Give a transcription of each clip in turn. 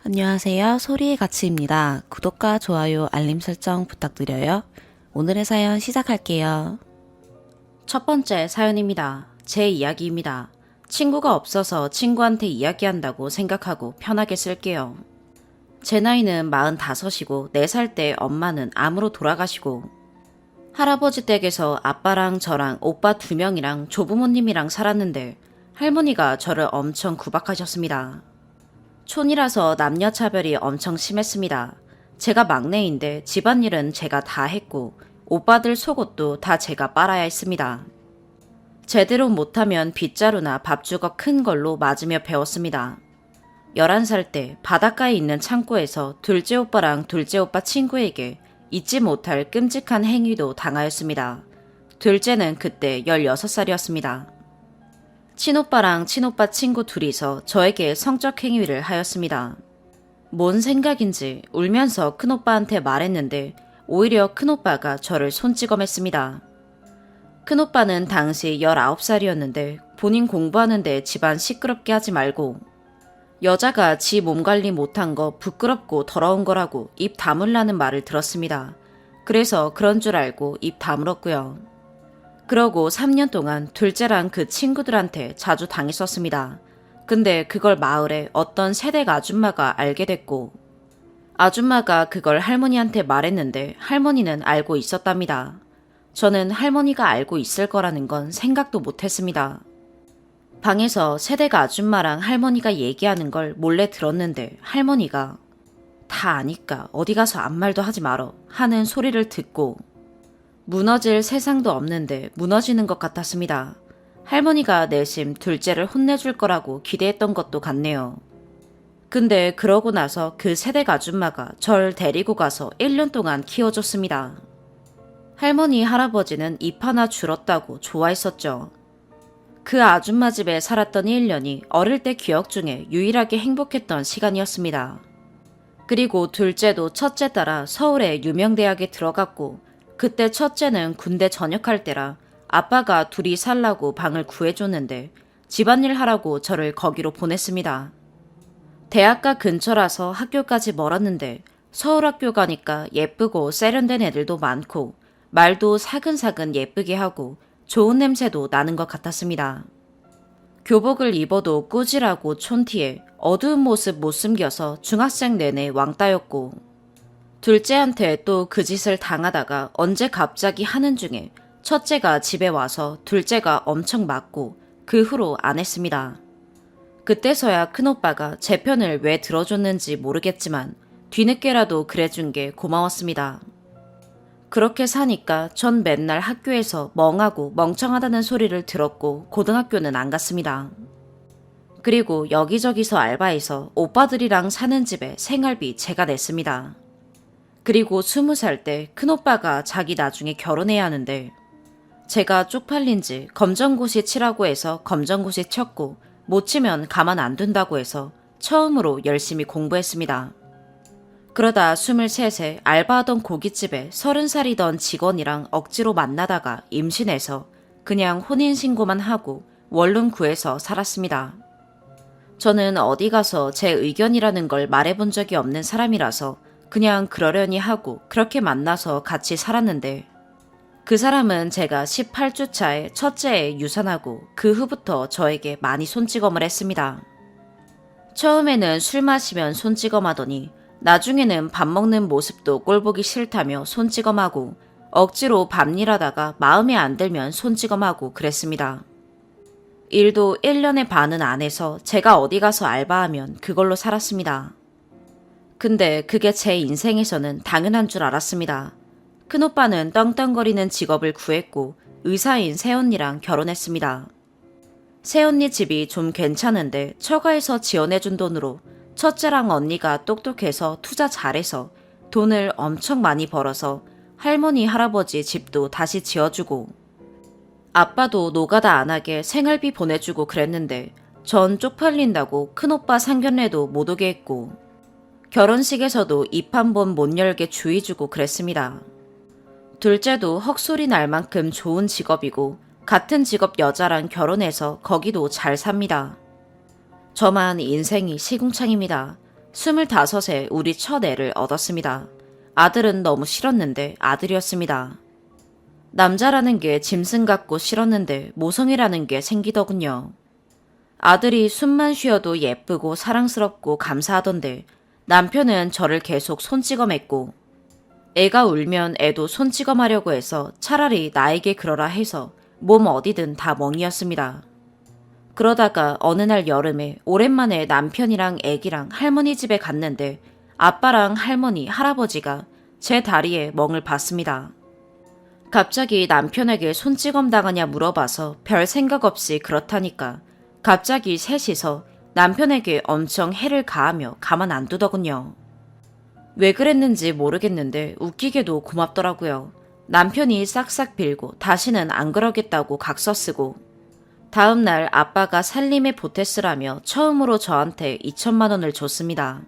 안녕하세요. 소리의 가치입니다. 구독과 좋아요, 알림 설정 부탁드려요. 오늘의 사연 시작할게요. 첫 번째 사연입니다. 제 이야기입니다. 친구가 없어서 친구한테 이야기한다고 생각하고 편하게 쓸게요. 제 나이는 45이고 4살 때 엄마는 암으로 돌아가시고 할아버지 댁에서 아빠랑 저랑 오빠 2명이랑 조부모님이랑 살았는데 할머니가 저를 엄청 구박하셨습니다. 촌이라서 남녀 차별이 엄청 심했습니다. 제가 막내인데 집안일은 제가 다 했고 오빠들 속옷도 다 제가 빨아야 했습니다. 제대로 못하면 빗자루나 밥주걱 큰 걸로 맞으며 배웠습니다. 11살 때 바닷가에 있는 창고에서 둘째 오빠랑 둘째 오빠 친구에게 잊지 못할 끔찍한 행위도 당하였습니다. 둘째는 그때 16살이었습니다. 친오빠랑 친오빠 친구 둘이서 저에게 성적 행위를 하였습니다. 뭔 생각인지 울면서 큰오빠한테 말했는데 오히려 큰오빠가 저를 손찌검했습니다. 큰오빠는 당시 19살이었는데 본인 공부하는데 집안 시끄럽게 하지 말고 여자가 지 몸 관리 못한 거 부끄럽고 더러운 거라고 입 다물라는 말을 들었습니다. 그래서 그런 줄 알고 입 다물었고요. 그러고 3년 동안 둘째랑 그 친구들한테 자주 당했었습니다. 근데 그걸 마을에 어떤 새댁 아줌마가 알게 됐고 아줌마가 그걸 할머니한테 말했는데 할머니는 알고 있었답니다. 저는 할머니가 알고 있을 거라는 건 생각도 못했습니다. 방에서 새댁 아줌마랑 할머니가 얘기하는 걸 몰래 들었는데 할머니가 다 아니까 어디 가서 아무 말도 하지 말어 하는 소리를 듣고 무너질 세상도 없는데 무너지는 것 같았습니다. 할머니가 내심 둘째를 혼내줄 거라고 기대했던 것도 같네요. 근데 그러고 나서 그 새댁 아줌마가 절 데리고 가서 1년 동안 키워줬습니다. 할머니, 할아버지는 입 하나 줄었다고 좋아했었죠. 그 아줌마 집에 살았던 1년이 어릴 때 기억 중에 유일하게 행복했던 시간이었습니다. 그리고 둘째도 첫째 따라 서울의 유명대학에 들어갔고 그때 첫째는 군대 전역할 때라 아빠가 둘이 살라고 방을 구해줬는데 집안일 하라고 저를 거기로 보냈습니다. 대학가 근처라서 학교까지 멀었는데 서울 학교 가니까 예쁘고 세련된 애들도 많고 말도 사근사근 예쁘게 하고 좋은 냄새도 나는 것 같았습니다. 교복을 입어도 꾸질하고 촌티에 어두운 모습 못 숨겨서 중학생 내내 왕따였고 둘째한테 또 그 짓을 당하다가 언제 갑자기 하는 중에 첫째가 집에 와서 둘째가 엄청 맞고 그 후로 안 했습니다. 그때서야 큰오빠가 제 편을 왜 들어줬는지 모르겠지만 뒤늦게라도 그래준 게 고마웠습니다. 그렇게 사니까 전 맨날 학교에서 멍하고 멍청하다는 소리를 들었고 고등학교는 안 갔습니다. 그리고 여기저기서 알바해서 오빠들이랑 사는 집에 생활비 제가 냈습니다. 그리고 20살 때 큰오빠가 자기 나중에 결혼해야 하는데 제가 쪽팔린 지 검정고시 치라고 해서 검정고시 쳤고 못 치면 가만 안 둔다고 해서 처음으로 열심히 공부했습니다. 그러다 23세 알바하던 고깃집에 30살이던 직원이랑 억지로 만나다가 임신해서 그냥 혼인신고만 하고 원룸 구해서 살았습니다. 저는 어디 가서 제 의견이라는 걸 말해본 적이 없는 사람이라서 그냥 그러려니 하고 그렇게 만나서 같이 살았는데 그 사람은 제가 18주 차에 첫째에 유산하고 그 후부터 저에게 많이 손찌검을 했습니다. 처음에는 술 마시면 손찌검하더니 나중에는 밥 먹는 모습도 꼴보기 싫다며 손찌검하고 억지로 밤일하다가 마음에 안 들면 손찌검하고 그랬습니다. 일도 1년의 반은 안 해서 제가 어디 가서 알바하면 그걸로 살았습니다. 근데 그게 제 인생에서는 당연한 줄 알았습니다. 큰오빠는 떵떵거리는 직업을 구했고 의사인 새언니랑 결혼했습니다. 새언니 집이 좀 괜찮은데 처가에서 지원해준 돈으로 첫째랑 언니가 똑똑해서 투자 잘해서 돈을 엄청 많이 벌어서 할머니 할아버지 집도 다시 지어주고 아빠도 노가다 안 하게 생활비 보내주고 그랬는데 전 쪽팔린다고 큰오빠 상견례도 못 오게 했고 결혼식에서도 입 한 번 못 열게 주의 주고 그랬습니다. 둘째도 헉소리 날 만큼 좋은 직업이고 같은 직업 여자랑 결혼해서 거기도 잘 삽니다. 저만 인생이 시궁창입니다. 25에 우리 첫 애를 얻었습니다. 아들은 너무 싫었는데 아들이었습니다. 남자라는 게 짐승 같고 싫었는데 모성이라는 게 생기더군요. 아들이 숨만 쉬어도 예쁘고 사랑스럽고 감사하던데 남편은 저를 계속 손찌검 했고 애가 울면 애도 손찌검 하려고 해서 차라리 나에게 그러라 해서 몸 어디든 다 멍이었습니다. 그러다가 어느 날 여름에 오랜만에 남편이랑 애기랑 할머니 집에 갔는데 아빠랑 할머니, 할아버지가 제 다리에 멍을 봤습니다. 갑자기 남편에게 손찌검 당하냐 물어봐서 별 생각 없이 그렇다니까 갑자기 셋이서 남편에게 엄청 해를 가하며 가만 안 두더군요. 왜 그랬는지 모르겠는데 웃기게도 고맙더라고요. 남편이 싹싹 빌고 다시는 안 그러겠다고 각서 쓰고 다음 날 아빠가 살림에 보탰으라며 처음으로 저한테 2천만 원을 줬습니다.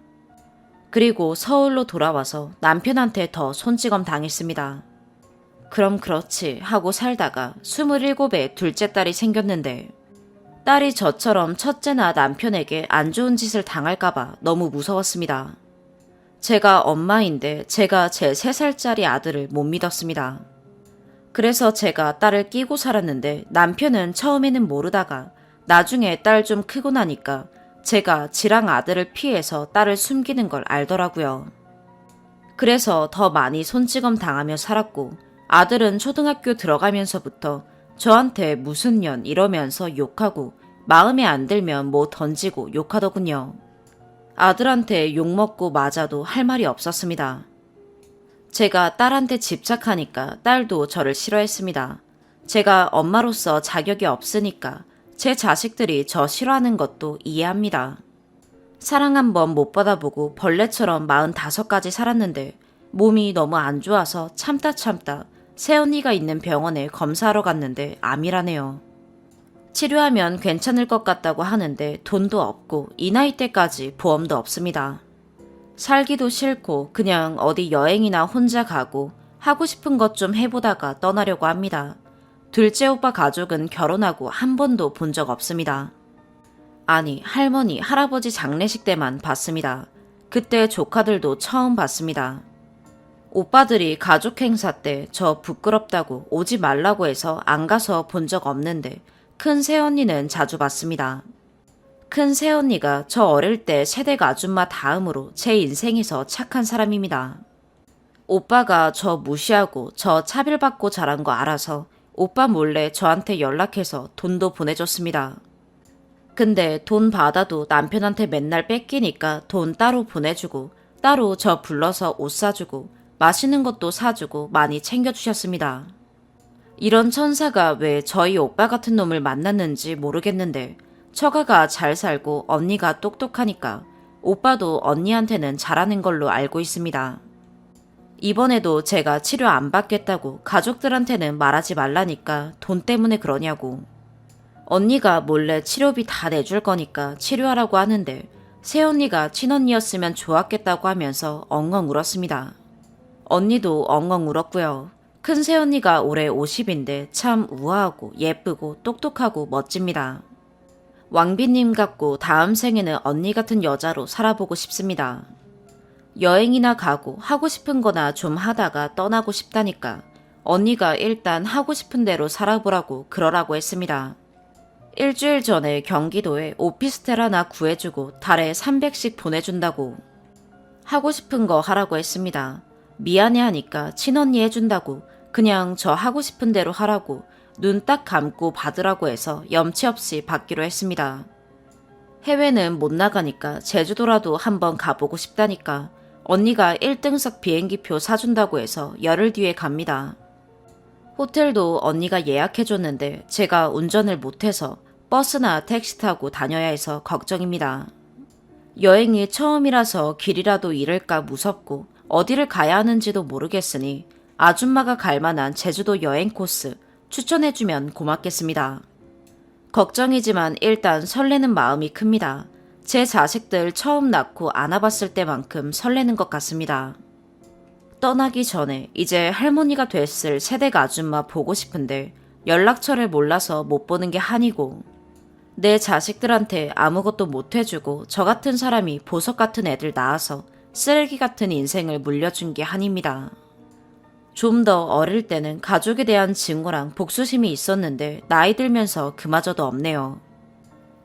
그리고 서울로 돌아와서 남편한테 더 손찌검 당했습니다. 그럼 그렇지 하고 살다가 27에 둘째 딸이 생겼는데 딸이 저처럼 첫째나 남편에게 안 좋은 짓을 당할까봐 너무 무서웠습니다. 제가 엄마인데 제가 제 3살짜리 아들을 못 믿었습니다. 그래서 제가 딸을 끼고 살았는데 남편은 처음에는 모르다가 나중에 딸 좀 크고 나니까 제가 지랑 아들을 피해서 딸을 숨기는 걸 알더라고요. 그래서 더 많이 손찌검 당하며 살았고 아들은 초등학교 들어가면서부터 저한테 무슨 년 이러면서 욕하고 마음에 안 들면 뭐 던지고 욕하더군요. 아들한테 욕먹고 맞아도 할 말이 없었습니다. 제가 딸한테 집착하니까 딸도 저를 싫어했습니다. 제가 엄마로서 자격이 없으니까 제 자식들이 저 싫어하는 것도 이해합니다. 사랑 한번 못 받아보고 벌레처럼 45까지 살았는데 몸이 너무 안 좋아서 참다 새언니가 있는 병원에 검사하러 갔는데 암이라네요. 치료하면 괜찮을 것 같다고 하는데 돈도 없고 이 나이 때까지 보험도 없습니다. 살기도 싫고 그냥 어디 여행이나 혼자 가고 하고 싶은 것 좀 해보다가 떠나려고 합니다. 둘째 오빠 가족은 결혼하고 한 번도 본 적 없습니다. 아니, 할머니, 할아버지 장례식 때만 봤습니다. 그때 조카들도 처음 봤습니다. 오빠들이 가족 행사 때 저 부끄럽다고 오지 말라고 해서 안 가서 본 적 없는데 큰 새언니는 자주 봤습니다. 큰 새언니가 저 어릴 때 세댁 아줌마 다음으로 제 인생에서 착한 사람입니다. 오빠가 저 무시하고 저 차별받고 자란 거 알아서 오빠 몰래 저한테 연락해서 돈도 보내줬습니다. 근데 돈 받아도 남편한테 맨날 뺏기니까 돈 따로 보내주고 따로 저 불러서 옷 사주고 맛있는 것도 사주고 많이 챙겨주셨습니다. 이런 천사가 왜 저희 오빠 같은 놈을 만났는지 모르겠는데 처가가 잘 살고 언니가 똑똑하니까 오빠도 언니한테는 잘하는 걸로 알고 있습니다. 이번에도 제가 치료 안 받겠다고 가족들한테는 말하지 말라니까 돈 때문에 그러냐고. 언니가 몰래 치료비 다 내줄 거니까 치료하라고 하는데 새언니가 친언니였으면 좋았겠다고 하면서 엉엉 울었습니다. 언니도 엉엉 울었고요. 큰 새언니가 올해 50인데 참 우아하고 예쁘고 똑똑하고 멋집니다. 왕비님 같고 다음 생에는 언니 같은 여자로 살아보고 싶습니다. 여행이나 가고 하고 싶은 거나 좀 하다가 떠나고 싶다니까 언니가 일단 하고 싶은 대로 살아보라고 그러라고 했습니다. 일주일 전에 경기도에 오피스텔 하나 구해주고 달에 300씩 보내준다고 하고 싶은 거 하라고 했습니다. 미안해하니까 친언니 해준다고 그냥 저 하고 싶은 대로 하라고 눈 딱 감고 받으라고 해서 염치 없이 받기로 했습니다. 해외는 못 나가니까 제주도라도 한번 가보고 싶다니까 언니가 1등석 비행기표 사준다고 해서 열흘 뒤에 갑니다. 호텔도 언니가 예약해줬는데 제가 운전을 못해서 버스나 택시 타고 다녀야 해서 걱정입니다. 여행이 처음이라서 길이라도 잃을까 무섭고 어디를 가야 하는지도 모르겠으니 아줌마가 갈 만한 제주도 여행 코스 추천해주면 고맙겠습니다. 걱정이지만 일단 설레는 마음이 큽니다. 제 자식들 처음 낳고 안아봤을 때만큼 설레는 것 같습니다. 떠나기 전에 이제 할머니가 됐을 새댁 아줌마 보고 싶은데 연락처를 몰라서 못 보는 게 한이고 내 자식들한테 아무것도 못 해주고 저 같은 사람이 보석 같은 애들 낳아서 쓰레기 같은 인생을 물려준 게 한입니다. 좀 더 어릴 때는 가족에 대한 증오랑 복수심이 있었는데 나이 들면서 그마저도 없네요.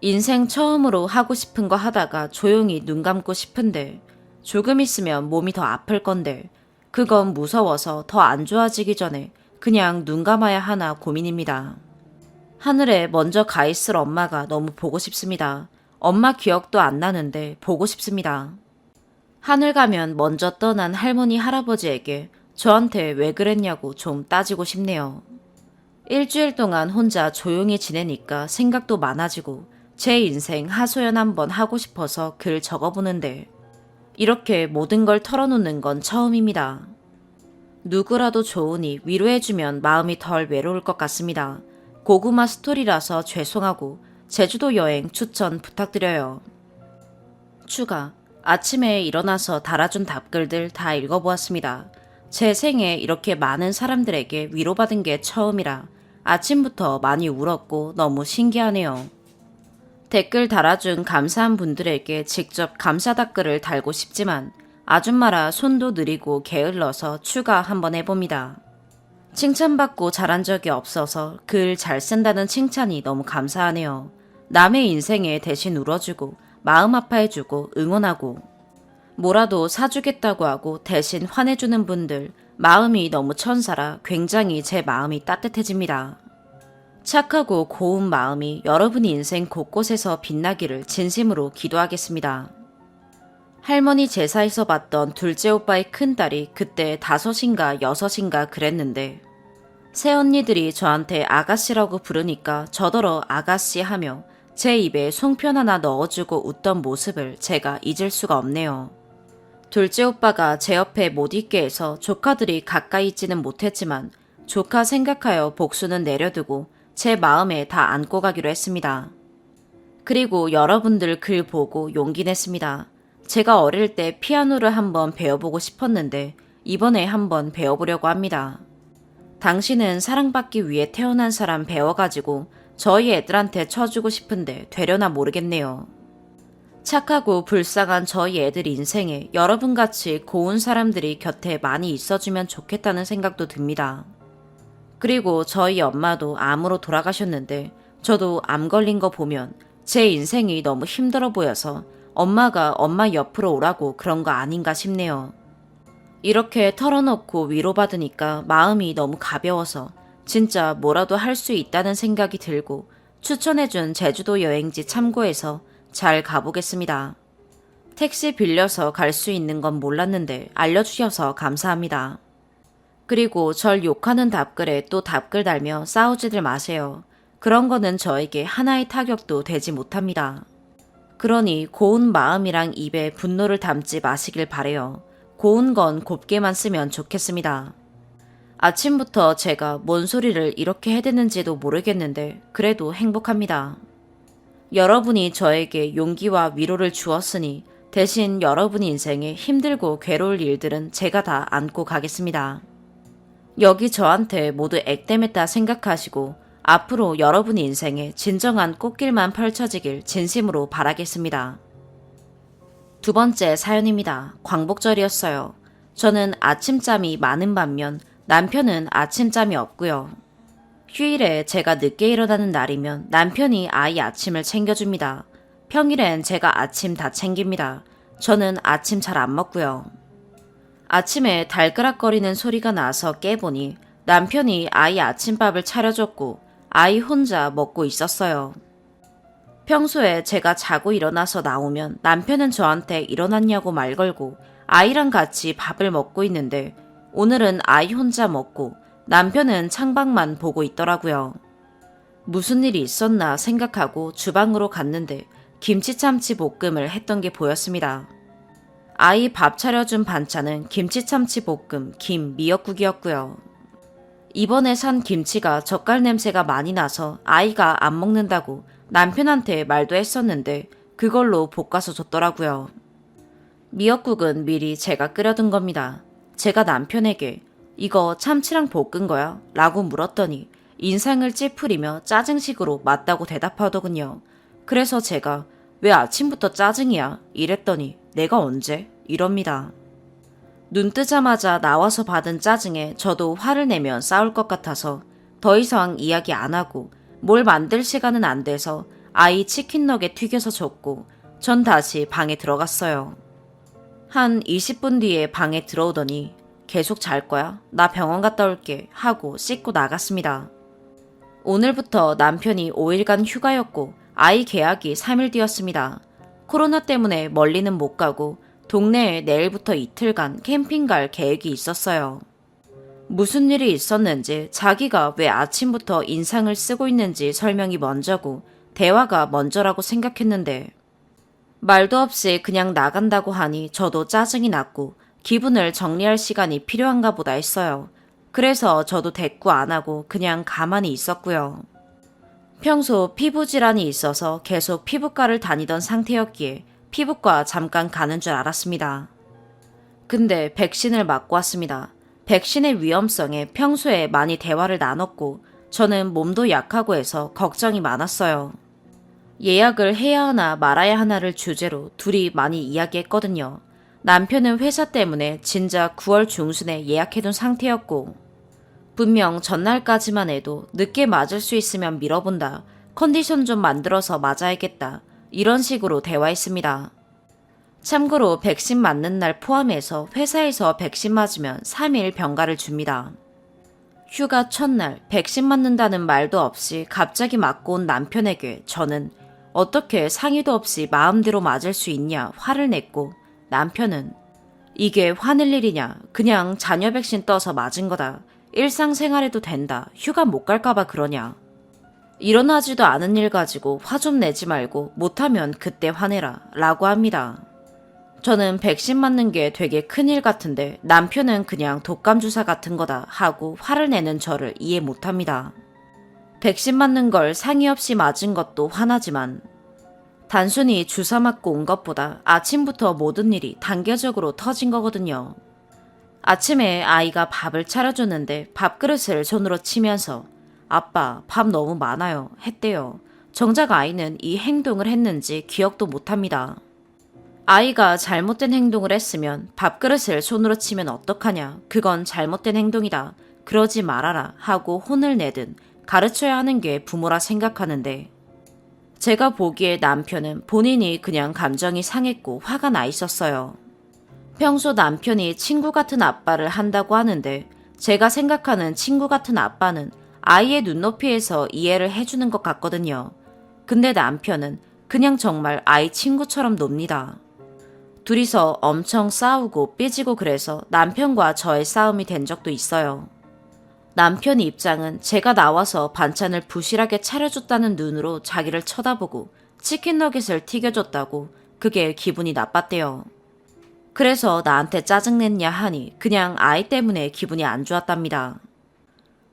인생 처음으로 하고 싶은 거 하다가 조용히 눈 감고 싶은데 조금 있으면 몸이 더 아플 건데 그건 무서워서 더 안 좋아지기 전에 그냥 눈 감아야 하나 고민입니다. 하늘에 먼저 가 있을 엄마가 너무 보고 싶습니다. 엄마 기억도 안 나는데 보고 싶습니다. 하늘 가면 먼저 떠난 할머니 할아버지에게 저한테 왜 그랬냐고 좀 따지고 싶네요. 일주일 동안 혼자 조용히 지내니까 생각도 많아지고 제 인생 하소연 한번 하고 싶어서 글 적어보는데 이렇게 모든 걸 털어놓는 건 처음입니다. 누구라도 좋으니 위로해주면 마음이 덜 외로울 것 같습니다. 고구마 스토리라서 죄송하고 제주도 여행 추천 부탁드려요. 추가. 아침에 일어나서 달아준 답글들 다 읽어보았습니다. 제 생에 이렇게 많은 사람들에게 위로받은 게 처음이라 아침부터 많이 울었고 너무 신기하네요. 댓글 달아준 감사한 분들에게 직접 감사 댓글을 달고 싶지만 아줌마라 손도 느리고 게을러서 추가 한번 해봅니다. 칭찬받고 잘한 적이 없어서 글 잘 쓴다는 칭찬이 너무 감사하네요. 남의 인생에 대신 울어주고 마음 아파해주고 응원하고 뭐라도 사주겠다고 하고 대신 화내주는 분들 마음이 너무 천사라 굉장히 제 마음이 따뜻해집니다. 착하고 고운 마음이 여러분의 인생 곳곳에서 빛나기를 진심으로 기도하겠습니다. 할머니 제사에서 봤던 둘째 오빠의 큰딸이 그때 5인가 6인가 그랬는데 새언니들이 저한테 아가씨라고 부르니까 저더러 아가씨 하며 제 입에 송편 하나 넣어주고 웃던 모습을 제가 잊을 수가 없네요. 둘째 오빠가 제 옆에 못 있게 해서 조카들이 가까이 있지는 못했지만 조카 생각하여 복수는 내려두고 제 마음에 다 안고 가기로 했습니다. 그리고 여러분들 글 보고 용기 냈습니다. 제가 어릴 때 피아노를 한번 배워보고 싶었는데 이번에 한번 배워보려고 합니다. 당신은 사랑받기 위해 태어난 사람 배워가지고 저희 애들한테 쳐주고 싶은데 되려나 모르겠네요. 착하고 불쌍한 저희 애들 인생에 여러분같이 고운 사람들이 곁에 많이 있어주면 좋겠다는 생각도 듭니다. 그리고 저희 엄마도 암으로 돌아가셨는데 저도 암 걸린 거 보면 제 인생이 너무 힘들어 보여서 엄마가 엄마 옆으로 오라고 그런 거 아닌가 싶네요. 이렇게 털어놓고 위로받으니까 마음이 너무 가벼워서 진짜 뭐라도 할 수 있다는 생각이 들고 추천해준 제주도 여행지 참고해서 잘 가보겠습니다. 택시 빌려서 갈 수 있는 건 몰랐는데 알려주셔서 감사합니다. 그리고 절 욕하는 답글에 또 답글 달며 싸우지들 마세요. 그런 거는 저에게 하나의 타격도 되지 못합니다. 그러니 고운 마음이랑 입에 분노를 담지 마시길 바래요. 고운 건 곱게만 쓰면 좋겠습니다. 아침부터 제가 뭔 소리를 이렇게 해댔는지도 모르겠는데 그래도 행복합니다. 여러분이 저에게 용기와 위로를 주었으니 대신 여러분 인생에 힘들고 괴로울 일들은 제가 다 안고 가겠습니다. 여기 저한테 모두 액땜했다 생각하시고 앞으로 여러분 인생에 진정한 꽃길만 펼쳐지길 진심으로 바라겠습니다. 두 번째 사연입니다. 광복절이었어요. 저는 아침잠이 많은 반면 남편은 아침잠이 없고요. 휴일에 제가 늦게 일어나는 날이면 남편이 아이 아침을 챙겨줍니다. 평일엔 제가 아침 다 챙깁니다. 저는 아침 잘 안 먹고요. 아침에 달그락거리는 소리가 나서 깨보니 남편이 아이 아침밥을 차려줬고 아이 혼자 먹고 있었어요. 평소에 제가 자고 일어나서 나오면 남편은 저한테 일어났냐고 말 걸고 아이랑 같이 밥을 먹고 있는데 오늘은 아이 혼자 먹고 남편은 창밖만 보고 있더라고요. 무슨 일이 있었나 생각하고 주방으로 갔는데 김치참치 볶음을 했던 게 보였습니다. 아이 밥 차려준 반찬은 김치참치 볶음, 김, 미역국이었고요. 이번에 산 김치가 젓갈 냄새가 많이 나서 아이가 안 먹는다고 남편한테 말도 했었는데 그걸로 볶아서 줬더라고요. 미역국은 미리 제가 끓여둔 겁니다. 제가 남편에게 이거 참치랑 볶은 거야? 라고 물었더니 인상을 찌푸리며 짜증식으로 맞다고 대답하더군요. 그래서 제가 왜 아침부터 짜증이야? 이랬더니 내가 언제? 이럽니다. 눈 뜨자마자 나와서 받은 짜증에 저도 화를 내면 싸울 것 같아서 더 이상 이야기 안 하고 뭘 만들 시간은 안 돼서 아이 치킨 너겟 튀겨서 줬고 전 다시 방에 들어갔어요. 한 20분 뒤에 방에 들어오더니 계속 잘 거야? 나 병원 갔다 올게 하고 씻고 나갔습니다. 오늘부터 남편이 5일간 휴가였고 아이 개학이 3일 뒤였습니다. 코로나 때문에 멀리는 못 가고 동네에 내일부터 이틀간 캠핑 갈 계획이 있었어요. 무슨 일이 있었는지 자기가 왜 아침부터 인상을 쓰고 있는지 설명이 먼저고 대화가 먼저라고 생각했는데 말도 없이 그냥 나간다고 하니 저도 짜증이 났고 기분을 정리할 시간이 필요한가 보다 했어요. 그래서 저도 대꾸 안 하고 그냥 가만히 있었고요. 평소 피부 질환이 있어서 계속 피부과를 다니던 상태였기에 피부과 잠깐 가는 줄 알았습니다. 근데 백신을 맞고 왔습니다. 백신의 위험성에 평소에 많이 대화를 나눴고 저는 몸도 약하고 해서 걱정이 많았어요. 예약을 해야 하나 말아야 하나를 주제로 둘이 많이 이야기했거든요. 남편은 회사 때문에 진작 9월 중순에 예약해둔 상태였고 분명 전날까지만 해도 늦게 맞을 수 있으면 미뤄본다. 컨디션 좀 만들어서 맞아야겠다. 이런 식으로 대화했습니다. 참고로 백신 맞는 날 포함해서 회사에서 백신 맞으면 3일 병가를 줍니다. 휴가 첫날 백신 맞는다는 말도 없이 갑자기 맞고 온 남편에게 저는 어떻게 상의도 없이 마음대로 맞을 수 있냐 화를 냈고 남편은 이게 화낼 일이냐 그냥 자녀 백신 떠서 맞은 거다. 일상생활해도 된다. 휴가 못 갈까봐 그러냐. 일어나지도 않은 일 가지고 화 좀 내지 말고 못하면 그때 화내라 라고 합니다. 저는 백신 맞는 게 되게 큰일 같은데 남편은 그냥 독감주사 같은 거다 하고 화를 내는 저를 이해 못합니다. 백신 맞는 걸 상의 없이 맞은 것도 화나지만 단순히 주사 맞고 온 것보다 아침부터 모든 일이 단계적으로 터진 거거든요. 아침에 아이가 밥을 차려줬는데 밥그릇을 손으로 치면서 아빠 밥 너무 많아요 했대요. 정작 아이는 이 행동을 했는지 기억도 못합니다. 아이가 잘못된 행동을 했으면 밥그릇을 손으로 치면 어떡하냐. 그건 잘못된 행동이다. 그러지 말아라 하고 혼을 내든 가르쳐야 하는 게 부모라 생각하는데 제가 보기에 남편은 본인이 그냥 감정이 상했고 화가 나 있었어요. 평소 남편이 친구 같은 아빠를 한다고 하는데 제가 생각하는 친구 같은 아빠는 아이의 눈높이에서 이해를 해주는 것 같거든요. 근데 남편은 그냥 정말 아이 친구처럼 놉니다. 둘이서 엄청 싸우고 삐지고 그래서 남편과 저의 싸움이 된 적도 있어요. 남편 입장은 제가 나와서 반찬을 부실하게 차려줬다는 눈으로 자기를 쳐다보고 치킨 너겟을 튀겨줬다고 그게 기분이 나빴대요. 그래서 나한테 짜증냈냐 하니 그냥 아이 때문에 기분이 안 좋았답니다.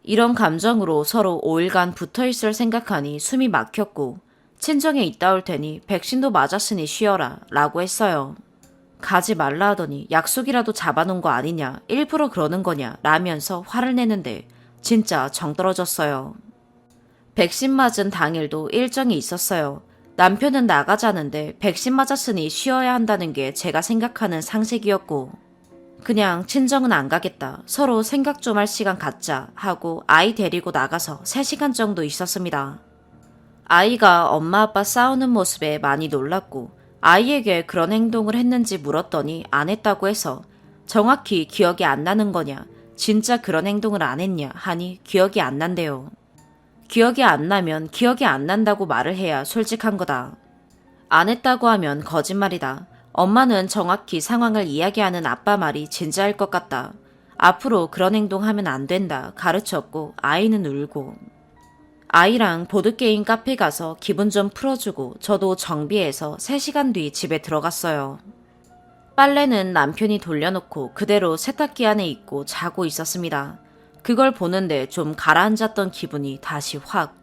이런 감정으로 서로 5일간 붙어있을 생각하니 숨이 막혔고 친정에 있다 올 테니 백신도 맞았으니 쉬어라 라고 했어요. 가지 말라 하더니 약속이라도 잡아놓은 거 아니냐 일부러 그러는 거냐 라면서 화를 내는데 진짜 정 떨어졌어요. 백신 맞은 당일도 일정이 있었어요. 남편은 나가자는데 백신 맞았으니 쉬어야 한다는 게 제가 생각하는 상식이었고 그냥 친정은 안 가겠다. 서로 생각 좀 할 시간 갖자 하고 아이 데리고 나가서 3시간 정도 있었습니다. 아이가 엄마 아빠 싸우는 모습에 많이 놀랐고 아이에게 그런 행동을 했는지 물었더니 안 했다고 해서 정확히 기억이 안 나는 거냐 진짜 그런 행동을 안 했냐 하니 기억이 안 난대요. 기억이 안 나면 기억이 안 난다고 말을 해야 솔직한 거다. 안 했다고 하면 거짓말이다. 엄마는 정확히 상황을 이야기하는 아빠 말이 진짜일 것 같다. 앞으로 그런 행동하면 안 된다 가르쳤고 아이는 울고 아이랑 보드게임 카페 가서 기분 좀 풀어주고 저도 정비해서 3시간 뒤 집에 들어갔어요. 빨래는 남편이 돌려놓고 그대로 세탁기 안에 있고 자고 있었습니다. 그걸 보는데 좀 가라앉았던 기분이 다시 확.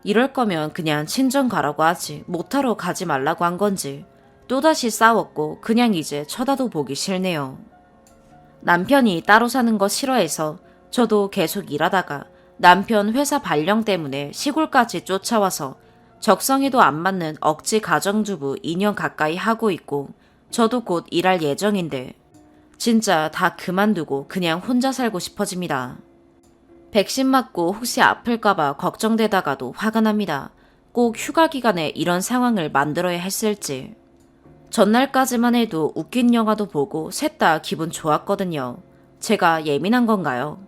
이럴 거면 그냥 친정 가라고 하지 못하러 가지 말라고 한 건지 또다시 싸웠고 그냥 이제 쳐다도 보기 싫네요. 남편이 따로 사는 거 싫어해서 저도 계속 일하다가 남편 회사 발령 때문에 시골까지 쫓아와서 적성에도 안 맞는 억지 가정주부 2년 가까이 하고 있고 저도 곧 일할 예정인데 진짜 다 그만두고 그냥 혼자 살고 싶어집니다. 백신 맞고 혹시 아플까봐 걱정되다가도 화가 납니다. 꼭 휴가 기간에 이런 상황을 만들어야 했을지. 전날까지만 해도 웃긴 영화도 보고 셋 다 기분 좋았거든요. 제가 예민한 건가요?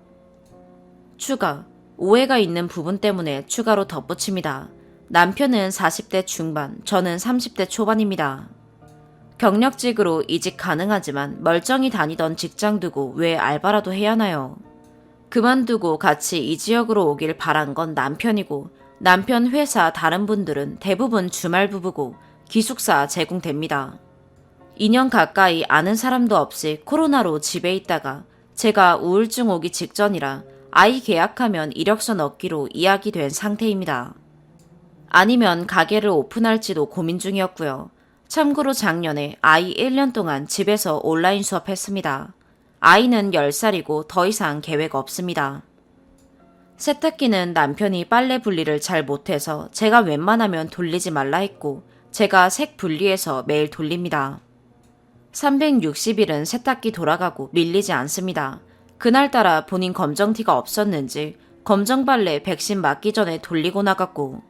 추가. 오해가 있는 부분 때문에 추가로 덧붙입니다. 남편은 40대 중반, 저는 30대 초반입니다. 경력직으로 이직 가능하지만 멀쩡히 다니던 직장 두고 왜 알바라도 해야 하나요? 그만두고 같이 이 지역으로 오길 바란 건 남편이고 남편 회사 다른 분들은 대부분 주말 부부고 기숙사 제공됩니다. 2년 가까이 아는 사람도 없이 코로나로 집에 있다가 제가 우울증 오기 직전이라 아이 계약하면 이력서 넣기로 이야기된 상태입니다. 아니면 가게를 오픈할지도 고민 중이었고요. 참고로 작년에 아이 1년 동안 집에서 온라인 수업했습니다. 아이는 10살이고 더 이상 계획 없습니다. 세탁기는 남편이 빨래 분리를 잘 못해서 제가 웬만하면 돌리지 말라 했고 제가 색 분리해서 매일 돌립니다. 360일은 세탁기 돌아가고 밀리지 않습니다. 그날따라 본인 검정티가 없었는지 검정빨래 백신 맞기 전에 돌리고 나갔고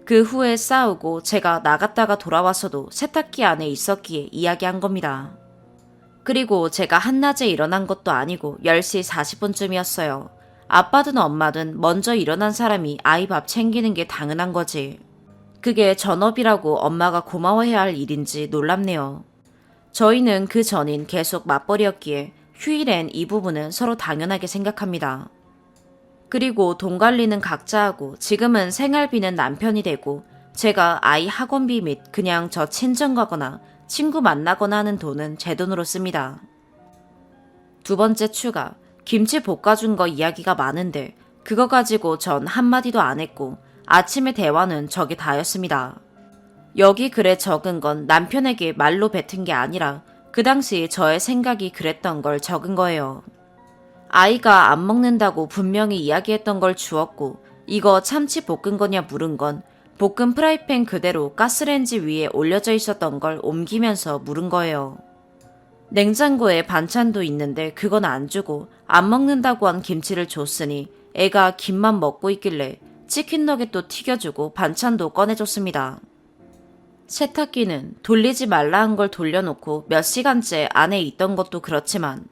그 후에 싸우고 제가 나갔다가 돌아와서도 세탁기 안에 있었기에 이야기한 겁니다. 그리고 제가 한낮에 일어난 것도 아니고 10시 40분쯤이었어요. 아빠든 엄마든 먼저 일어난 사람이 아이 밥 챙기는 게 당연한 거지. 그게 전업이라고 엄마가 고마워해야 할 일인지 놀랍네요. 저희는 그 전인 계속 맞벌이였기에 휴일엔 이 부분은 서로 당연하게 생각합니다. 그리고 돈 관리는 각자 하고 지금은 생활비는 남편이 되고 제가 아이 학원비 및 그냥 저 친정 가거나 친구 만나거나 하는 돈은 제 돈으로 씁니다. 두 번째 추가. 김치 볶아준 거 이야기가 많은데 그거 가지고 전 한마디도 안 했고 아침의 대화는 저게 다였습니다. 여기 글에 적은 건 남편에게 말로 뱉은 게 아니라 그 당시 저의 생각이 그랬던 걸 적은 거예요. 아이가 안 먹는다고 분명히 이야기했던 걸 주었고 이거 참치 볶은 거냐 물은 건 볶은 프라이팬 그대로 가스레인지 위에 올려져 있었던 걸 옮기면서 물은 거예요. 냉장고에 반찬도 있는데 그건 안 주고 안 먹는다고 한 김치를 줬으니 애가 김만 먹고 있길래 치킨 너겟도 튀겨주고 반찬도 꺼내줬습니다. 세탁기는 돌리지 말라 한 걸 돌려놓고 몇 시간째 안에 있던 것도 그렇지만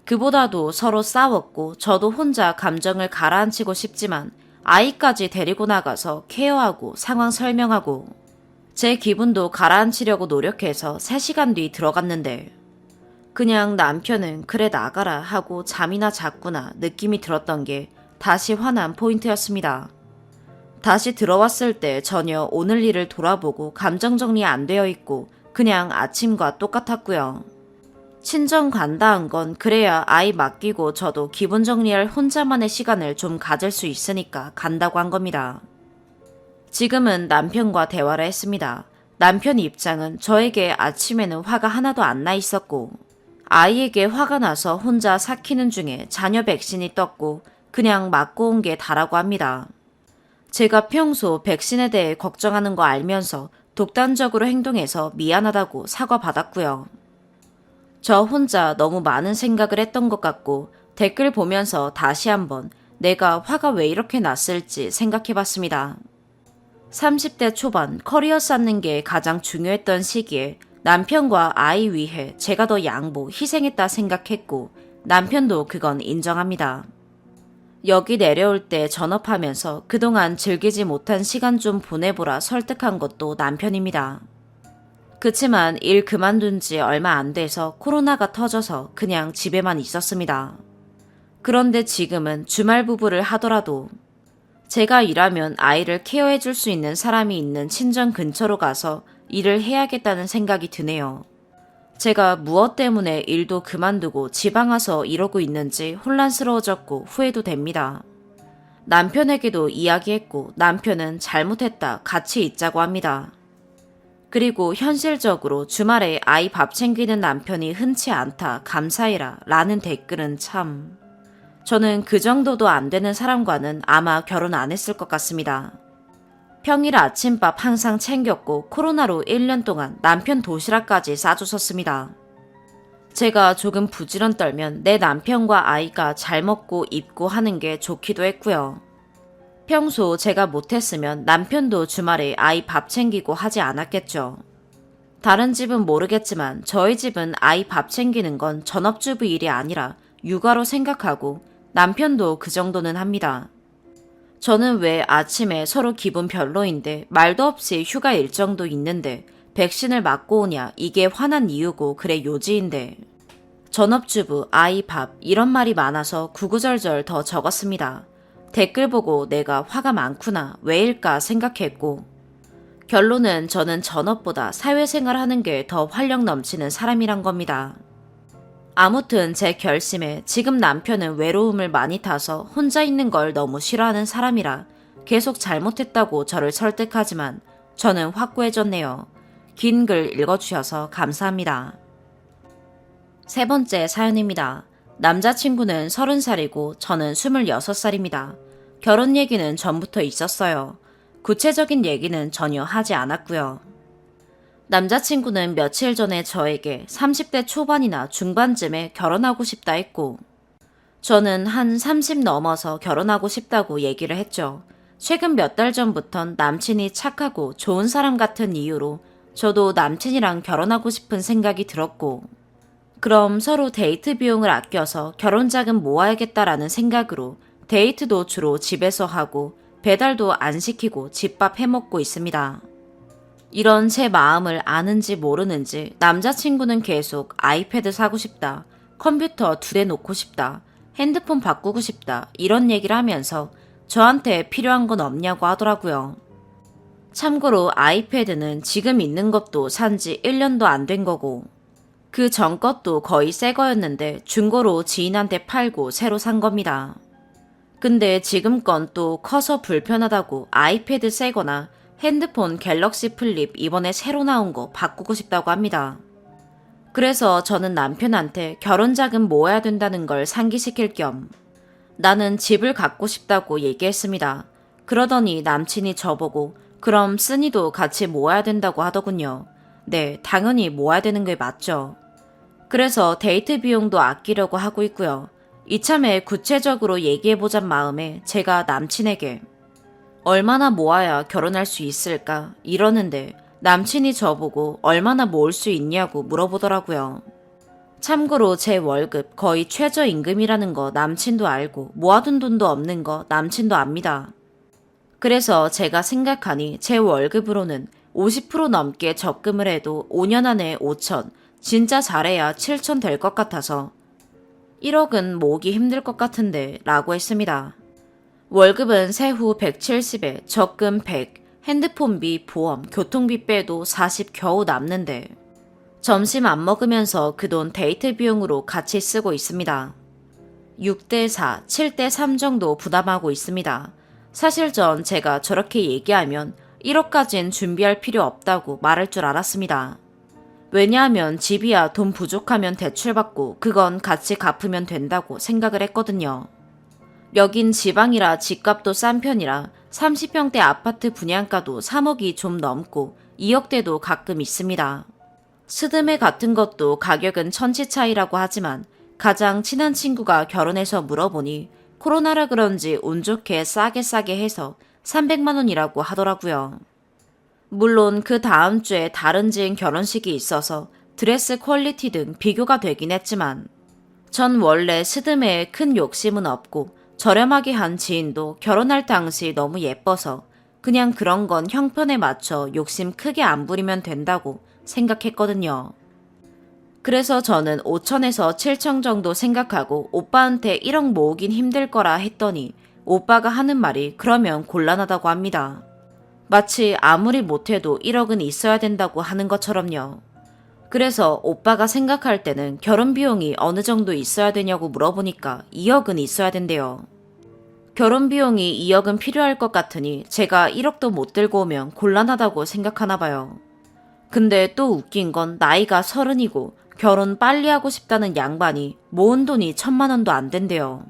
그보다도 서로 싸웠고 저도 혼자 감정을 가라앉히고 싶지만 아이까지 데리고 나가서 케어하고 상황 설명하고 제 기분도 가라앉히려고 노력해서 3시간 뒤 들어갔는데 그냥 남편은 그래 나가라 하고 잠이나 잤구나 느낌이 들었던 게 다시 화난 포인트였습니다. 다시 들어왔을 때 전혀 오늘 일을 돌아보고 감정 정리 안 되어 있고 그냥 아침과 똑같았고요. 친정 간다 한 건 그래야 아이 맡기고 저도 기분 정리할 혼자만의 시간을 좀 가질 수 있으니까 간다고 한 겁니다. 지금은 남편과 대화를 했습니다. 남편 입장은 저에게 아침에는 화가 하나도 안 나 있었고 아이에게 화가 나서 혼자 삭히는 중에 자녀 백신이 떴고 그냥 맞고 온 게 다라고 합니다. 제가 평소 백신에 대해 걱정하는 거 알면서 독단적으로 행동해서 미안하다고 사과받았고요. 저 혼자 너무 많은 생각을 했던 것 같고 댓글 보면서 다시 한번 내가 화가 왜 이렇게 났을지 생각해봤습니다. 30대 초반 커리어 쌓는 게 가장 중요했던 시기에 남편과 아이 위해 제가 더 양보, 희생했다 생각했고 남편도 그건 인정합니다. 여기 내려올 때 전업하면서 그동안 즐기지 못한 시간 좀 보내보라 설득한 것도 남편입니다. 그치만 일 그만둔 지 얼마 안 돼서 코로나가 터져서 그냥 집에만 있었습니다. 그런데 지금은 주말 부부를 하더라도 제가 일하면 아이를 케어해줄 수 있는 사람이 있는 친정 근처로 가서 일을 해야겠다는 생각이 드네요. 제가 무엇 때문에 일도 그만두고 지방 와서 이러고 있는지 혼란스러워졌고 후회도 됩니다. 남편에게도 이야기했고 남편은 잘못했다 같이 있자고 합니다. 그리고 현실적으로 주말에 아이 밥 챙기는 남편이 흔치 않다 감사해라 라는 댓글은 참... 저는 그 정도도 안 되는 사람과는 아마 결혼 안 했을 것 같습니다. 평일 아침밥 항상 챙겼고 코로나로 1년 동안 남편 도시락까지 싸주셨습니다. 제가 조금 부지런 떨면 내 남편과 아이가 잘 먹고 입고 하는 게 좋기도 했고요. 평소 제가 못했으면 남편도 주말에 아이 밥 챙기고 하지 않았겠죠. 다른 집은 모르겠지만 저희 집은 아이 밥 챙기는 건 전업주부 일이 아니라 육아로 생각하고 남편도 그 정도는 합니다. 저는 왜 아침에 서로 기분 별로인데 말도 없이 휴가 일정도 있는데 백신을 맞고 오냐 이게 화난 이유고 그래 요지인데. 전업주부, 아이 밥 이런 말이 많아서 구구절절 더 적었습니다. 댓글 보고 내가 화가 많구나 왜일까 생각했고 결론은 저는 전업보다 사회생활 하는 게 더 활력 넘치는 사람이란 겁니다. 아무튼 제 결심에 지금 남편은 외로움을 많이 타서 혼자 있는 걸 너무 싫어하는 사람이라 계속 잘못했다고 저를 설득하지만 저는 확고해졌네요. 긴 글 읽어주셔서 감사합니다. 세 번째 사연입니다. 남자친구는 30살이고 저는 26살입니다. 결혼 얘기는 전부터 있었어요. 구체적인 얘기는 전혀 하지 않았고요. 남자친구는 며칠 전에 저에게 30대 초반이나 중반쯤에 결혼하고 싶다 했고 저는 한 30 넘어서 결혼하고 싶다고 얘기를 했죠. 최근 몇 달 전부턴 남친이 착하고 좋은 사람 같은 이유로 저도 남친이랑 결혼하고 싶은 생각이 들었고 그럼 서로 데이트 비용을 아껴서 결혼 자금 모아야겠다라는 생각으로 데이트도 주로 집에서 하고 배달도 안 시키고 집밥 해먹고 있습니다. 이런 제 마음을 아는지 모르는지 남자친구는 계속 아이패드 사고 싶다, 컴퓨터 2대 놓고 싶다, 핸드폰 바꾸고 싶다 이런 얘기를 하면서 저한테 필요한 건 없냐고 하더라고요. 참고로 아이패드는 지금 있는 것도 산지 1년도 안 된 거고 그 전 것도 거의 새 거였는데 중고로 지인한테 팔고 새로 산 겁니다. 근데 지금 건 또 커서 불편하다고 아이패드 새거나 핸드폰 갤럭시 플립 이번에 새로 나온 거 바꾸고 싶다고 합니다. 그래서 저는 남편한테 결혼 자금 모아야 된다는 걸 상기시킬 겸 나는 집을 갖고 싶다고 얘기했습니다. 그러더니 남친이 저보고 그럼 쓴이도 같이 모아야 된다고 하더군요. 네, 당연히 모아야 되는 게 맞죠. 그래서 데이트 비용도 아끼려고 하고 있고요. 이참에 구체적으로 얘기해보잔 마음에 제가 남친에게 얼마나 모아야 결혼할 수 있을까 이러는데 남친이 저보고 얼마나 모을 수 있냐고 물어보더라고요. 참고로 제 월급 거의 최저임금이라는 거 남친도 알고 모아둔 돈도 없는 거 남친도 압니다. 그래서 제가 생각하니 제 월급으로는 50% 넘게 적금을 해도 5년 안에 5천, 진짜 잘해야 7천 될 것 같아서 1억은 모으기 힘들 것 같은데 라고 했습니다. 월급은 세후 170에 적금 100, 핸드폰비, 보험, 교통비 빼도 40 겨우 남는데 점심 안 먹으면서 그 돈 데이트 비용으로 같이 쓰고 있습니다. 6대 4, 7대 3 정도 부담하고 있습니다. 사실 전 제가 저렇게 얘기하면 1억까진 준비할 필요 없다고 말할 줄 알았습니다. 왜냐하면 집이야 돈 부족하면 대출받고 그건 같이 갚으면 된다고 생각을 했거든요. 여긴 지방이라 집값도 싼 편이라 30평대 아파트 분양가도 3억이 좀 넘고 2억대도 가끔 있습니다. 스드메 같은 것도 가격은 천치 차이라고 하지만 가장 친한 친구가 결혼해서 물어보니 코로나라 그런지 운 좋게 싸게 해서 300만 원이라고 하더라고요. 물론 그 다음 주에 다른 지인 결혼식이 있어서 드레스 퀄리티 등 비교가 되긴 했지만 전 원래 스드메에 큰 욕심은 없고 저렴하게 한 지인도 결혼할 당시 너무 예뻐서 그냥 그런 건 형편에 맞춰 욕심 크게 안 부리면 된다고 생각했거든요. 그래서 저는 5천에서 7천 정도 생각하고 오빠한테 1억 모으긴 힘들 거라 했더니 오빠가 하는 말이 그러면 곤란하다고 합니다. 마치 아무리 못해도 1억은 있어야 된다고 하는 것처럼요. 그래서 오빠가 생각할 때는 결혼 비용이 어느 정도 있어야 되냐고 물어보니까 2억은 있어야 된대요. 결혼 비용이 2억은 필요할 것 같으니 제가 1억도 못 들고 오면 곤란하다고 생각하나 봐요. 근데 또 웃긴 건 나이가 30이고 결혼 빨리 하고 싶다는 양반이 모은 돈이 1,000만 원도 안 된대요.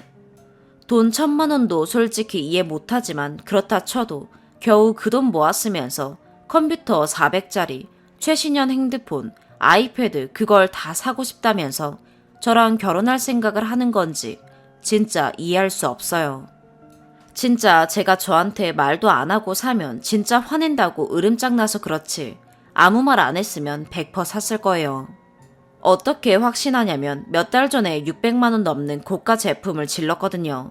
돈 1,000만 원도 솔직히 이해 못하지만 그렇다 쳐도 겨우 그 돈 모았으면서 컴퓨터 400짜리, 최신형 핸드폰, 아이패드 그걸 다 사고 싶다면서 저랑 결혼할 생각을 하는 건지 진짜 이해할 수 없어요. 진짜 제가 저한테 말도 안 하고 사면 진짜 화낸다고 으름장 나서 그렇지 아무 말 안 했으면 100% 샀을 거예요. 어떻게 확신하냐면 몇 달 전에 600만 원 넘는 고가 제품을 질렀거든요.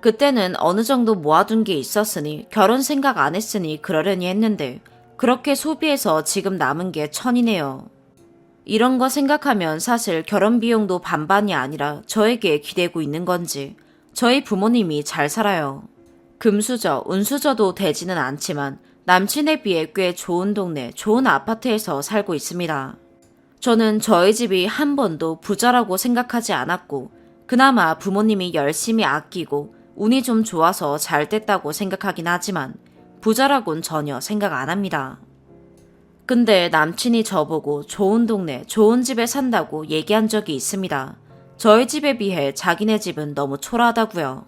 그때는 어느 정도 모아둔 게 있었으니 결혼 생각 안 했으니 그러려니 했는데 그렇게 소비해서 지금 남은 게 1000이네요. 이런 거 생각하면 사실 결혼 비용도 반반이 아니라 저에게 기대고 있는 건지 저희 부모님이 잘 살아요. 금수저, 운수저도 되지는 않지만 남친에 비해 꽤 좋은 동네, 좋은 아파트에서 살고 있습니다. 저는 저희 집이 한 번도 부자라고 생각하지 않았고 그나마 부모님이 열심히 아끼고 운이 좀 좋아서 잘 됐다고 생각하긴 하지만 부자라곤 전혀 생각 안 합니다. 근데 남친이 저보고 좋은 동네, 좋은 집에 산다고 얘기한 적이 있습니다. 저희 집에 비해 자기네 집은 너무 초라하다고요.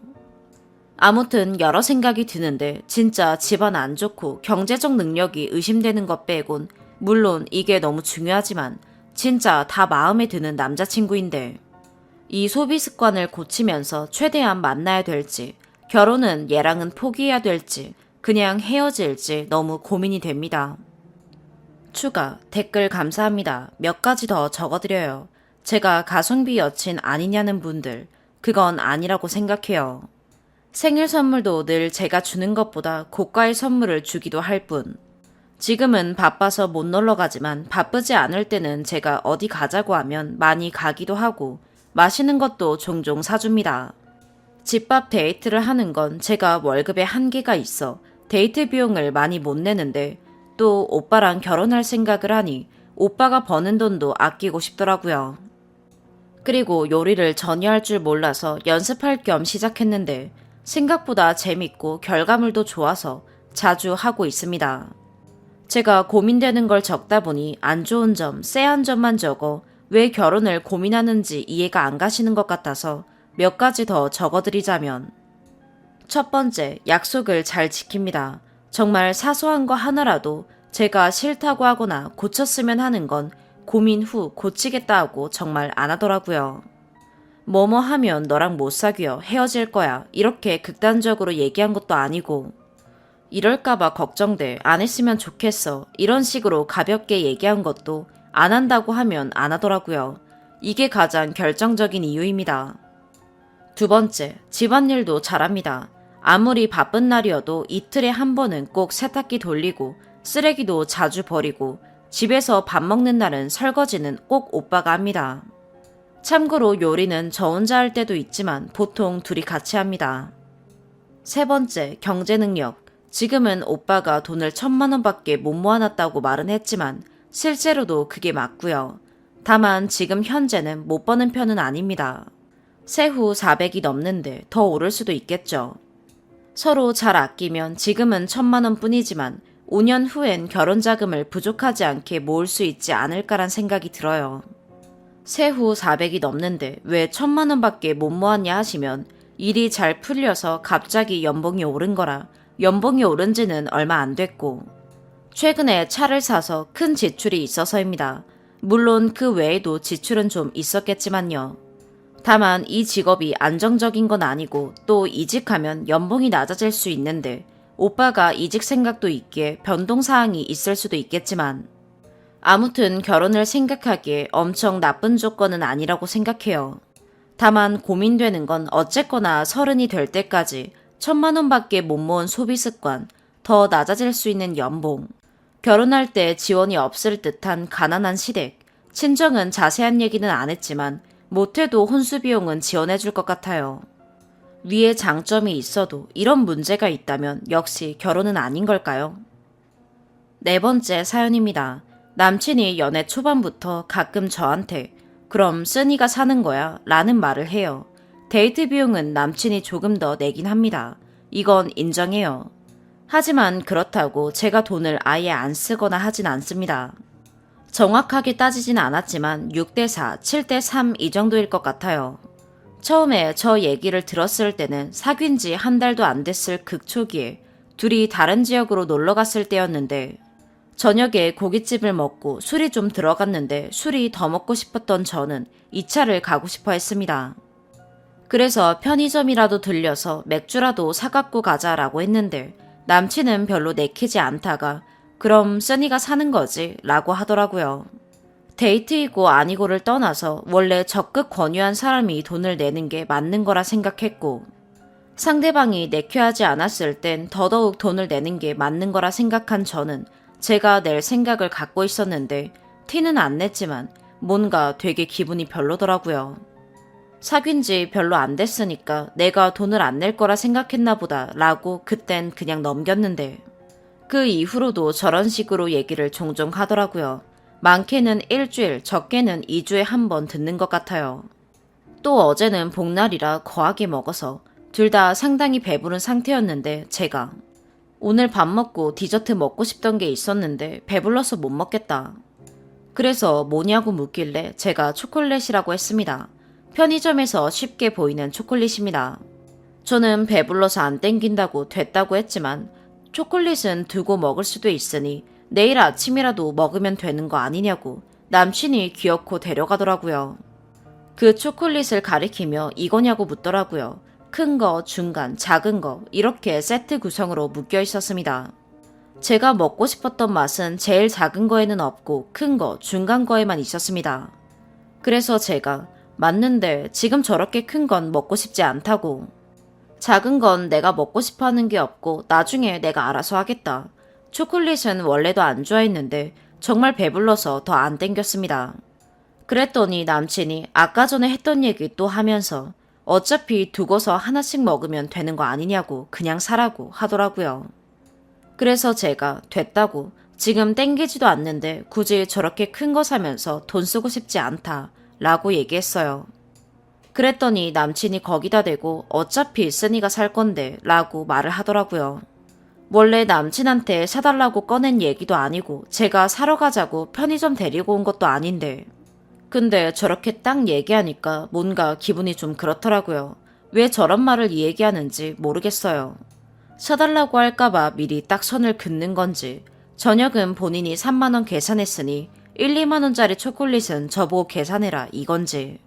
아무튼 여러 생각이 드는데 진짜 집안 안 좋고 경제적 능력이 의심되는 것 빼곤 물론 이게 너무 중요하지만 진짜 다 마음에 드는 남자친구인데 이 소비 습관을 고치면서 최대한 만나야 될지 결혼은 얘랑은 포기해야 될지 그냥 헤어질지 너무 고민이 됩니다. 추가, 댓글 감사합니다. 몇 가지 더 적어드려요. 제가 가성비 여친 아니냐는 분들, 그건 아니라고 생각해요. 생일 선물도 늘 제가 주는 것보다 고가의 선물을 주기도 할 뿐. 지금은 바빠서 못 놀러 가지만 바쁘지 않을 때는 제가 어디 가자고 하면 많이 가기도 하고 맛있는 것도 종종 사줍니다. 집밥 데이트를 하는 건 제가 월급에 한계가 있어 데이트 비용을 많이 못 내는데 또 오빠랑 결혼할 생각을 하니 오빠가 버는 돈도 아끼고 싶더라고요. 그리고 요리를 전혀 할 줄 몰라서 연습할 겸 시작했는데 생각보다 재밌고 결과물도 좋아서 자주 하고 있습니다. 제가 고민되는 걸 적다 보니 안 좋은 점, 쎄한 점만 적어 왜 결혼을 고민하는지 이해가 안 가시는 것 같아서 몇 가지 더 적어드리자면 첫 번째, 약속을 잘 지킵니다. 정말 사소한 거 하나라도 제가 싫다고 하거나 고쳤으면 하는 건 고민 후 고치겠다 하고 정말 안 하더라고요. 뭐뭐 하면 너랑 못 사귀어 헤어질 거야 이렇게 극단적으로 얘기한 것도 아니고 이럴까봐 걱정돼 안 했으면 좋겠어 이런 식으로 가볍게 얘기한 것도 안 한다고 하면 안 하더라고요. 이게 가장 결정적인 이유입니다. 두 번째, 집안일도 잘합니다. 아무리 바쁜 날이어도 이틀에 한 번은 꼭 세탁기 돌리고 쓰레기도 자주 버리고 집에서 밥 먹는 날은 설거지는 꼭 오빠가 합니다. 참고로 요리는 저 혼자 할 때도 있지만 보통 둘이 같이 합니다. 세 번째, 경제 능력. 지금은 오빠가 돈을 1000만 원밖에 못 모아놨다고 말은 했지만 실제로도 그게 맞고요. 다만 지금 현재는 못 버는 편은 아닙니다. 세후 400이 넘는데 더 오를 수도 있겠죠. 서로 잘 아끼면 지금은 1000만 원 뿐이지만 5년 후엔 결혼 자금을 부족하지 않게 모을 수 있지 않을까란 생각이 들어요. 세후 400이 넘는데 왜 1000만 원밖에 못 모았냐 하시면 일이 잘 풀려서 갑자기 연봉이 오른 거라 연봉이 오른 지는 얼마 안 됐고 최근에 차를 사서 큰 지출이 있어서입니다. 물론 그 외에도 지출은 좀 있었겠지만요. 다만 이 직업이 안정적인 건 아니고 또 이직하면 연봉이 낮아질 수 있는데 오빠가 이직 생각도 있기에 변동사항이 있을 수도 있겠지만 아무튼 결혼을 생각하기에 엄청 나쁜 조건은 아니라고 생각해요. 다만 고민되는 건 어쨌거나 30이 될 때까지 1000만 원밖에 못 모은 소비 습관, 더 낮아질 수 있는 연봉, 결혼할 때 지원이 없을 듯한 가난한 시댁, 친정은 자세한 얘기는 안 했지만 못해도 혼수 비용은 지원해 줄 것 같아요. 위에 장점이 있어도 이런 문제가 있다면 역시 결혼은 아닌 걸까요? 네 번째 사연입니다. 남친이 연애 초반부터 가끔 저한테 그럼 쓰니가 사는 거야 라는 말을 해요. 데이트 비용은 남친이 조금 더 내긴 합니다. 이건 인정해요. 하지만 그렇다고 제가 돈을 아예 안 쓰거나 하진 않습니다. 정확하게 따지진 않았지만 6대4, 7대3 이 정도일 것 같아요. 처음에 저 얘기를 들었을 때는 사귄 지 한 달도 안 됐을 극초기에 둘이 다른 지역으로 놀러 갔을 때였는데 저녁에 고깃집을 먹고 술이 좀 들어갔는데 술이 더 먹고 싶었던 저는 2차를 가고 싶어 했습니다. 그래서 편의점이라도 들려서 맥주라도 사갖고 가자라고 했는데 남친은 별로 내키지 않다가 그럼 써니가 사는 거지 라고 하더라고요. 데이트이고 아니고를 떠나서 원래 적극 권유한 사람이 돈을 내는 게 맞는 거라 생각했고 상대방이 내켜하지 않았을 땐 더더욱 돈을 내는 게 맞는 거라 생각한 저는 제가 낼 생각을 갖고 있었는데 티는 안 냈지만 뭔가 되게 기분이 별로더라고요. 사귄 지 별로 안 됐으니까 내가 돈을 안 낼 거라 생각했나 보다 라고 그땐 그냥 넘겼는데 그 이후로도 저런 식으로 얘기를 종종 하더라고요. 많게는 일주일, 적게는 2주에 한 번 듣는 것 같아요. 또 어제는 복날이라 거하게 먹어서 둘 다 상당히 배부른 상태였는데 제가 오늘 밥 먹고 디저트 먹고 싶던 게 있었는데 배불러서 못 먹겠다. 그래서 뭐냐고 묻길래 제가 초콜릿이라고 했습니다. 편의점에서 쉽게 보이는 초콜릿입니다. 저는 배불러서 안 땡긴다고 됐다고 했지만 초콜릿은 두고 먹을 수도 있으니 내일 아침이라도 먹으면 되는 거 아니냐고 남친이 귀엽고 데려가더라고요. 그 초콜릿을 가리키며 이거냐고 묻더라고요. 큰 거, 중간, 작은 거 이렇게 세트 구성으로 묶여 있었습니다. 제가 먹고 싶었던 맛은 제일 작은 거에는 없고 큰 거, 중간 거에만 있었습니다. 그래서 제가 맞는데 지금 저렇게 큰 건 먹고 싶지 않다고. 작은 건 내가 먹고 싶어 하는 게 없고 나중에 내가 알아서 하겠다. 초콜릿은 원래도 안 좋아했는데 정말 배불러서 더 안 땡겼습니다. 그랬더니 남친이 아까 전에 했던 얘기 또 하면서 어차피 두고서 하나씩 먹으면 되는 거 아니냐고 그냥 사라고 하더라고요. 그래서 제가 됐다고 지금 땡기지도 않는데 굳이 저렇게 큰 거 사면서 돈 쓰고 싶지 않다 라고 얘기했어요. 그랬더니 남친이 거기다 대고 어차피 쓰니가 살 건데 라고 말을 하더라고요. 원래 남친한테 사달라고 꺼낸 얘기도 아니고 제가 사러 가자고 편의점 데리고 온 것도 아닌데 근데 저렇게 딱 얘기하니까 뭔가 기분이 좀 그렇더라고요. 왜 저런 말을 얘기하는지 모르겠어요. 사달라고 할까봐 미리 딱 선을 긋는 건지 저녁은 본인이 3만원 계산했으니 1, 2만원짜리 초콜릿은 저보고 계산해라 이건지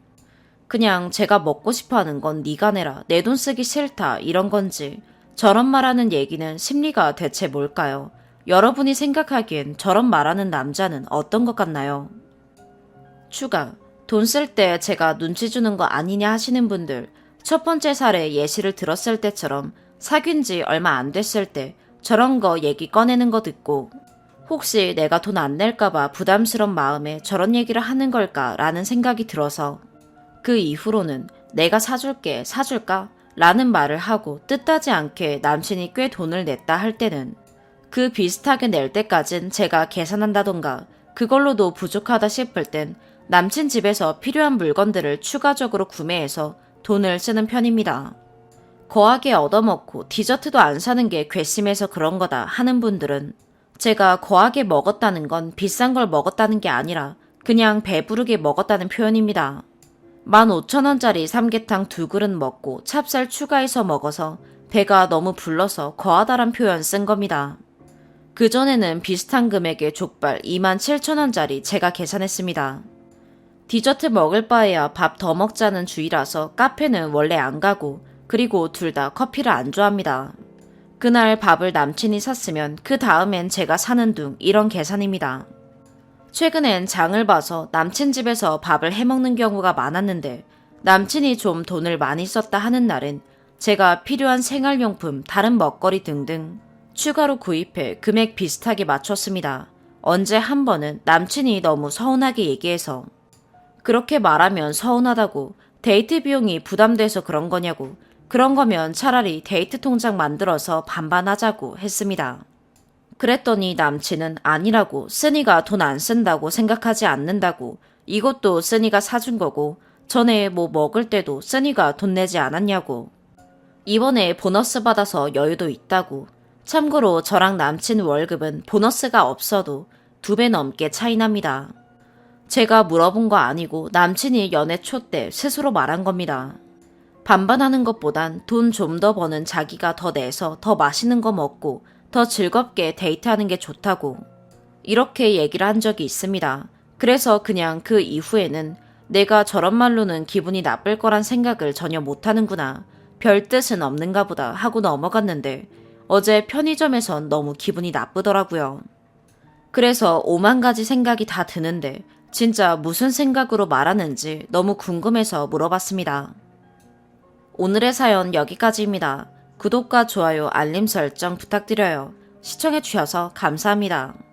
그냥 제가 먹고 싶어하는 건 네가 내라 내 돈 쓰기 싫다 이런 건지 저런 말하는 얘기는 심리가 대체 뭘까요? 여러분이 생각하기엔 저런 말하는 남자는 어떤 것 같나요? 추가, 돈 쓸 때 제가 눈치 주는 거 아니냐 하시는 분들 첫 번째 사례 예시를 들었을 때처럼 사귄 지 얼마 안 됐을 때 저런 거 얘기 꺼내는 거 듣고 혹시 내가 돈 안 낼까봐 부담스러운 마음에 저런 얘기를 하는 걸까 라는 생각이 들어서 그 이후로는 내가 사줄게 사줄까? 라는 말을 하고 뜻하지 않게 남친이 꽤 돈을 냈다 할 때는 그 비슷하게 낼 때까진 제가 계산한다던가 그걸로도 부족하다 싶을 땐 남친 집에서 필요한 물건들을 추가적으로 구매해서 돈을 쓰는 편입니다. 거하게 얻어먹고 디저트도 안 사는 게 괘씸해서 그런 거다 하는 분들은 제가 거하게 먹었다는 건 비싼 걸 먹었다는 게 아니라 그냥 배부르게 먹었다는 표현입니다. 15,000원짜리 삼계탕 2그릇 먹고 찹쌀 추가해서 먹어서 배가 너무 불러서 거하다란 표현 쓴 겁니다. 그전에는 비슷한 금액의 족발 27,000원짜리 제가 계산했습니다. 디저트 먹을 바에야 밥 더 먹자는 주의라서 카페는 원래 안 가고 그리고 둘 다 커피를 안 좋아합니다. 그날 밥을 남친이 샀으면 그 다음엔 제가 사는 둥 이런 계산입니다. 최근엔 장을 봐서 남친 집에서 밥을 해먹는 경우가 많았는데 남친이 좀 돈을 많이 썼다 하는 날엔 제가 필요한 생활용품, 다른 먹거리 등등 추가로 구입해 금액 비슷하게 맞췄습니다. 언제 한 번은 남친이 너무 서운하게 얘기해서 그렇게 말하면 서운하다고 데이트 비용이 부담돼서 그런 거냐고 그런 거면 차라리 데이트 통장 만들어서 반반하자고 했습니다. 그랬더니 남친은 아니라고 쓰니가 돈 안 쓴다고 생각하지 않는다고 이것도 쓰니가 사준 거고 전에 뭐 먹을 때도 쓰니가 돈 내지 않았냐고 이번에 보너스 받아서 여유도 있다고 참고로 저랑 남친 월급은 보너스가 없어도 2배 넘게 차이 납니다. 제가 물어본 거 아니고 남친이 연애 초 때 스스로 말한 겁니다. 반반하는 것보단 돈 좀 더 버는 자기가 더 내서 더 맛있는 거 먹고 더 즐겁게 데이트하는 게 좋다고. 이렇게 얘기를 한 적이 있습니다. 그래서 그냥 그 이후에는 내가 저런 말로는 기분이 나쁠 거란 생각을 전혀 못하는구나. 별 뜻은 없는가 보다 하고 넘어갔는데 어제 편의점에선 너무 기분이 나쁘더라고요. 그래서 5만 가지 생각이 다 드는데 진짜 무슨 생각으로 말하는지 너무 궁금해서 물어봤습니다. 오늘의 사연 여기까지입니다. 구독과 좋아요, 알림 설정 부탁드려요. 시청해주셔서 감사합니다.